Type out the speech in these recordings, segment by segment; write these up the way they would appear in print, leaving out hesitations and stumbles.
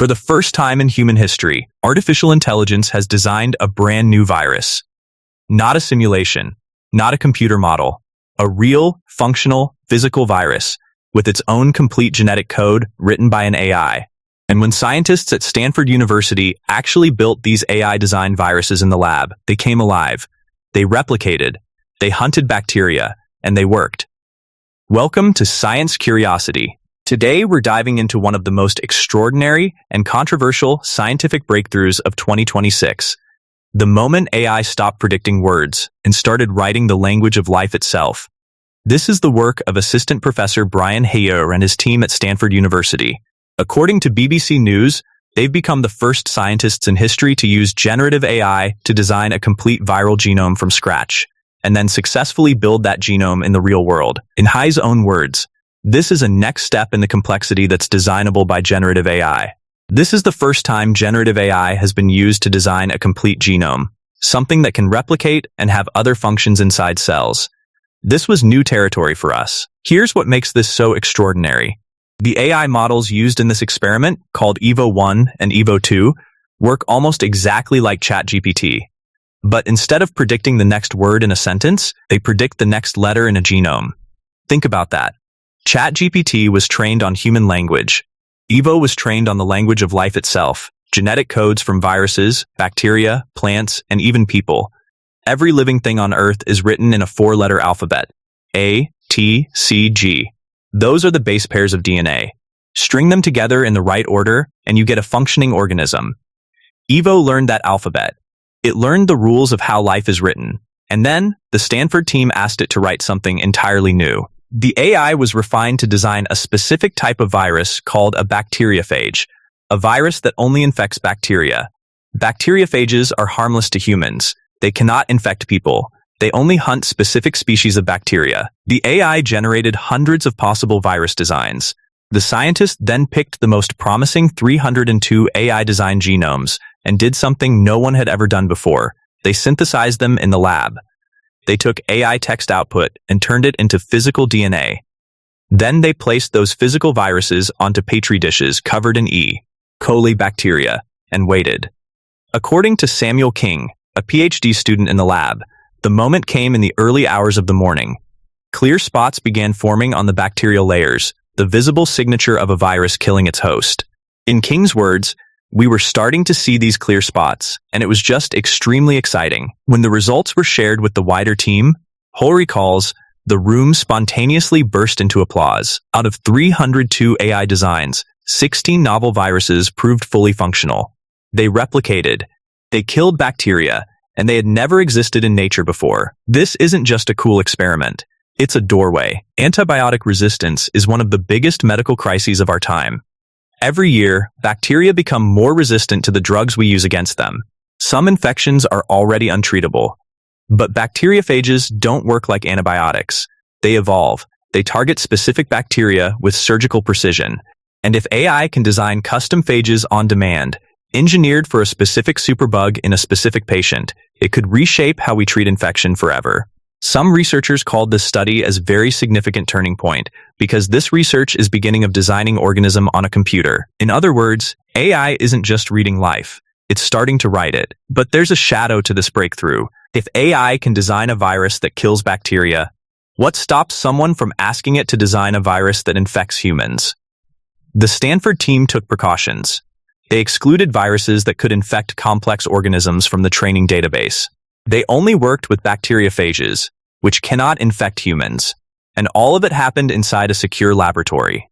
For the first time in human history, artificial intelligence has designed a brand new virus. Not a simulation, not a computer model, a real, functional, physical virus with its own complete genetic code written by an AI. And when scientists at Stanford University actually built these AI-designed viruses in the lab, they came alive. They replicated, they hunted bacteria, and they worked. Welcome to Science Curiosity. Today, we're diving into one of the most extraordinary and controversial scientific breakthroughs of 2026. The moment AI stopped predicting words and started writing the language of life itself. This is the work of Assistant Professor Brian Hie and his team at Stanford University. According to BBC News, they've become the first scientists in history to use generative AI to design a complete viral genome from scratch, and then successfully build that genome in the real world. In Hie's own words, this is a next step in the complexity that's designable by generative AI. This is the first time generative AI has been used to design a complete genome, something that can replicate and have other functions inside cells. This was new territory for us. Here's what makes this so extraordinary. The AI models used in this experiment, called Evo1 and Evo2, work almost exactly like ChatGPT. But instead of predicting the next word in a sentence, they predict the next letter in a genome. Think about that. ChatGPT was trained on human language. Evo was trained on the language of life itself, genetic codes from viruses, bacteria, plants, and even people. Every living thing on Earth is written in a 4-letter alphabet: A, T, C, G. Those are the base pairs of DNA. String them together in the right order, and you get a functioning organism. Evo learned that alphabet. It learned the rules of how life is written. And then, the Stanford team asked it to write something entirely new. The AI was refined to design a specific type of virus called a bacteriophage, a virus that only infects bacteria. Bacteriophages are harmless to humans. They cannot infect people. They only hunt specific species of bacteria. The AI generated hundreds of possible virus designs. The scientists then picked the most promising 302 AI-designed genomes and did something no one had ever done before. They synthesized them in the lab. They took AI text output and turned it into physical DNA. Then they placed those physical viruses onto petri dishes covered in E. coli bacteria and waited. According to Samuel King, a PhD student in the lab, the moment came in the early hours of the morning. Clear spots began forming on the bacterial layers, the visible signature of a virus killing its host. In King's words, we were starting to see these clear spots, and it was just extremely exciting. When the results were shared with the wider team, Hie recalls, the room spontaneously burst into applause. Out of 302 AI designs, 16 novel viruses proved fully functional. They replicated, they killed bacteria, and they had never existed in nature before. This isn't just a cool experiment. It's a doorway. Antibiotic resistance is one of the biggest medical crises of our time. Every year, bacteria become more resistant to the drugs we use against them. Some infections are already untreatable. But bacteriophages don't work like antibiotics. They evolve. They target specific bacteria with surgical precision. And if AI can design custom phages on demand, engineered for a specific superbug in a specific patient, it could reshape how we treat infection forever. Some researchers called this study as a very significant turning point because this research is beginning of designing organism on a computer. In other words, AI isn't just reading life, it's starting to write it. But there's a shadow to this breakthrough. If AI can design a virus that kills bacteria, what stops someone from asking it to design a virus that infects humans? The Stanford team took precautions. They excluded viruses that could infect complex organisms from the training database. They only worked with bacteriophages, which cannot infect humans, and all of it happened inside a secure laboratory.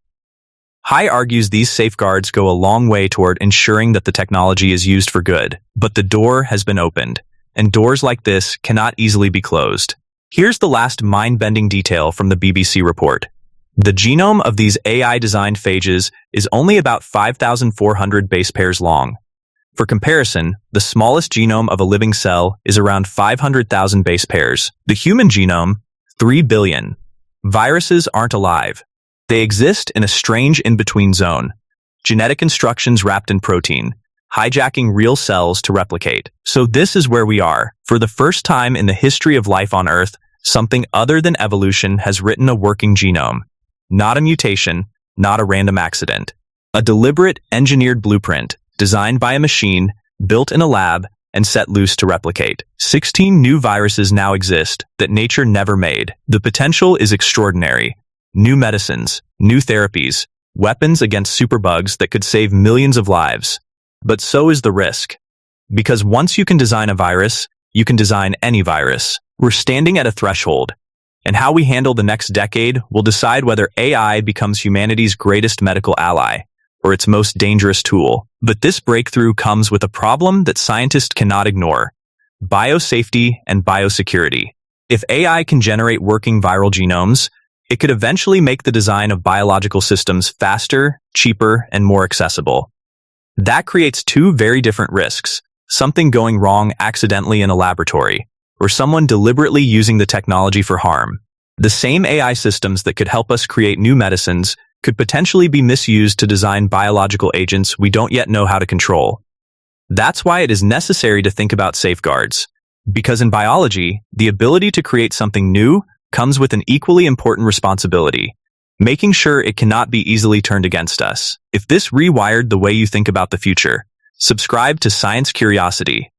Hie argues these safeguards go a long way toward ensuring that the technology is used for good, but the door has been opened, and doors like this cannot easily be closed. Here's the last mind-bending detail from the BBC report. The genome of these AI-designed phages is only about 5,400 base pairs long. For comparison, the smallest genome of a living cell is around 500,000 base pairs. The human genome, 3 billion. Viruses aren't alive. They exist in a strange in-between zone. Genetic instructions wrapped in protein, hijacking real cells to replicate. So this is where we are. For the first time in the history of life on Earth, something other than evolution has written a working genome. Not a mutation, not a random accident. A deliberate, engineered blueprint, designed by a machine, built in a lab, and set loose to replicate. 16 new viruses now exist that nature never made. The potential is extraordinary. New medicines, new therapies, weapons against superbugs that could save millions of lives. But so is the risk. Because once you can design a virus, you can design any virus. We're standing at a threshold, and how we handle the next decade will decide whether AI becomes humanity's greatest medical ally or its most dangerous tool. But this breakthrough comes with a problem that scientists cannot ignore: biosafety and biosecurity. If AI can generate working viral genomes, it could eventually make the design of biological systems faster, cheaper, and more accessible. That creates two very different risks: something going wrong accidentally in a laboratory, or someone deliberately using the technology for harm. The same AI systems that could help us create new medicines could potentially be misused to design biological agents we don't yet know how to control. That's why it is necessary to think about safeguards. Because in biology, the ability to create something new comes with an equally important responsibility: making sure it cannot be easily turned against us. If this rewired the way you think about the future, subscribe to Science Curiosity.